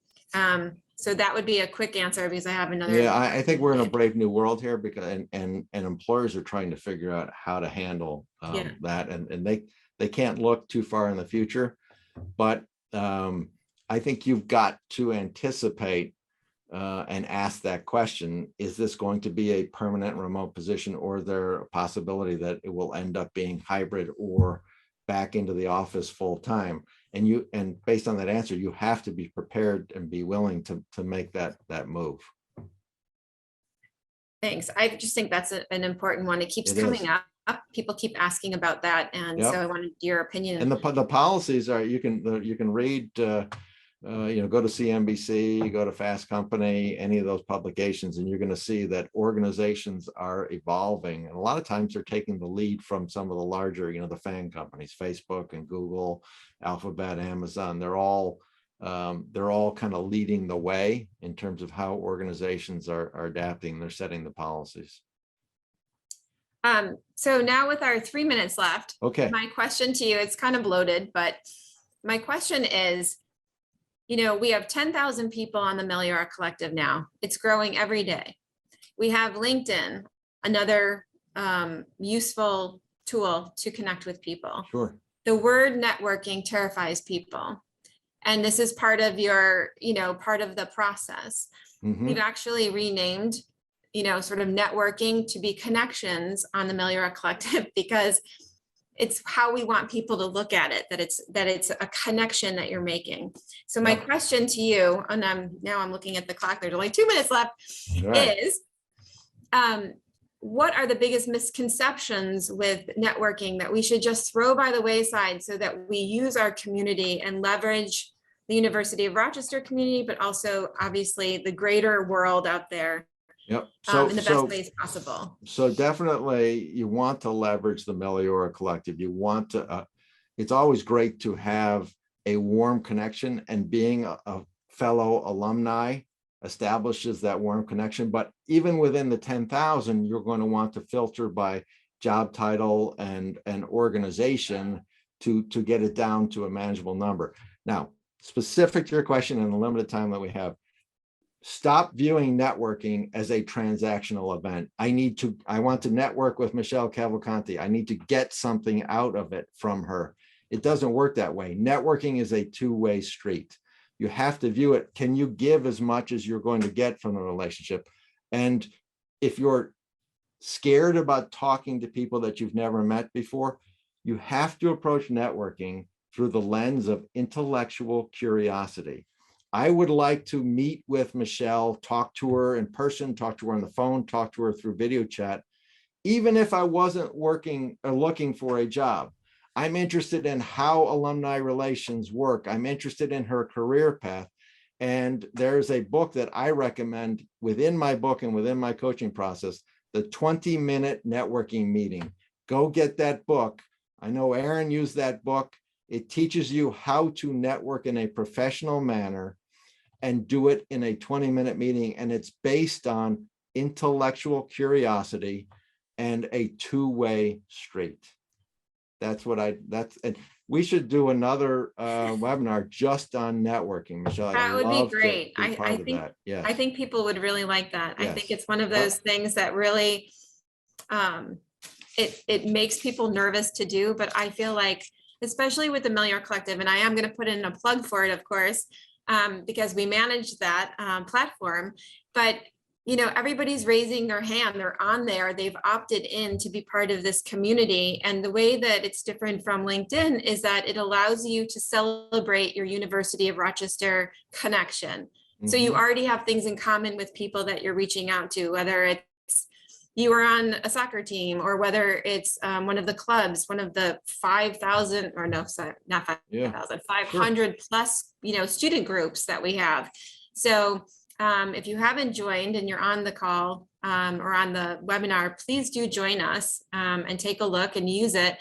S1: So that would be a quick answer, because I have another.
S2: Yeah, I think we're in a brave new world here, because and employers are trying to figure out how to handle that, and they can't look too far in the future, but I think you've got to anticipate and ask that question: is this going to be a permanent remote position, or is there a possibility that it will end up being hybrid or back into the office full time? And based on that answer, you have to be prepared and be willing to make that move.
S1: Thanks. I just think that's an important one. It keeps coming up. People keep asking about that, and so I wanted your opinion.
S2: And the policies are, you can read, go to CNBC, go to Fast Company, any of those publications, and you're going to see that organizations are evolving, and a lot of times they're taking the lead from some of the larger, the FAANG companies, Facebook and Google, Alphabet, Amazon. They're all kind of leading the way in terms of how organizations are adapting. They're setting the policies.
S1: So now with our 3 minutes left,
S2: okay,
S1: my question to you, it's kind of bloated, but my question is, we have 10,000 people on the Meliora Collective now. It's growing every day. We have LinkedIn, another useful tool to connect with people.
S2: Sure.
S1: The word networking terrifies people. And this is part of your, part of the process.
S2: Mm-hmm.
S1: We've actually renamed, sort of networking to be connections on the Meliora Collective, because it's how we want people to look at it, that it's a connection that you're making. So my question to you, and I'm looking at the clock, there's only 2 minutes left, is what are the biggest misconceptions with networking that we should just throw by the wayside, so that we use our community and leverage the University of Rochester community, but also obviously the greater world out there?
S2: Yep. So
S1: in the best ways possible.
S2: So definitely you want to leverage the Meliora Collective. You want to, it's always great to have a warm connection, and being a fellow alumni establishes that warm connection. But even within the 10,000, you're going to want to filter by job title and organization to get it down to a manageable number. Now, specific to your question and the limited time that we have, stop viewing networking as a transactional event. I want to network with Michelle Cavalcante. I need to get something out of it from her. It doesn't work that way. Networking is a two-way street. You have to view it. Can you give as much as you're going to get from the relationship? And if you're scared about talking to people that you've never met before, you have to approach networking through the lens of intellectual curiosity. I would like to meet with Michelle, talk to her in person, talk to her on the phone, talk to her through video chat, even if I wasn't working or looking for a job. I'm interested in how alumni relations work. I'm interested in her career path. And there's a book that I recommend within my book and within my coaching process, the 20-minute networking meeting. Go get that book. I know Aaron used that book. It teaches you how to network in a professional manner and do it in a 20-minute meeting. And it's based on intellectual curiosity and a two-way street. And we should do another webinar just on networking, Michelle.
S1: That would be great.
S2: I think that. Yeah.
S1: I think people would really like that.
S2: Yes.
S1: I think it's one of those things that really, it makes people nervous to do, but I feel like, especially with the Meliora Collective, and I am going to put in a plug for it, of course, because we manage that platform. But everybody's raising their hand. They're on there. They've opted in to be part of this community. And the way that it's different from LinkedIn is that it allows you to celebrate your University of Rochester connection. So you already have things in common with people that you're reaching out to, whether it's you are on a soccer team, or whether it's one of the clubs, one of the 5,000 or no, sorry, not 5,000, 500 plus, student groups that we have. So if you haven't joined and you're on the call or on the webinar, please do join us and take a look and use it.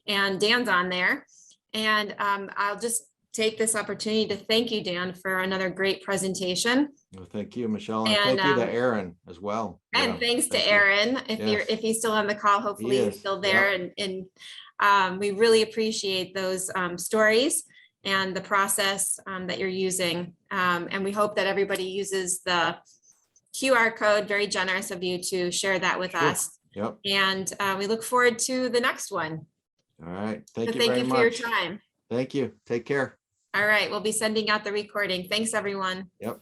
S1: And Dan's on there. And I'll just take this opportunity to thank you, Dan, for another great presentation.
S2: Well, thank you, Michelle, and thank you to Aaron as well.
S1: And thanks to Aaron, if he's still on the call, hopefully he's still there. And we really appreciate those stories and the process that you're using. And we hope that everybody uses the QR code. Very generous of you to share that with us.
S2: Yep.
S1: And we look forward to the next one.
S2: All right. Thank you
S1: Thank
S2: very
S1: you
S2: much.
S1: for your time.
S2: Thank you. Take care.
S1: All right. We'll be sending out the recording. Thanks, everyone.
S2: Yep.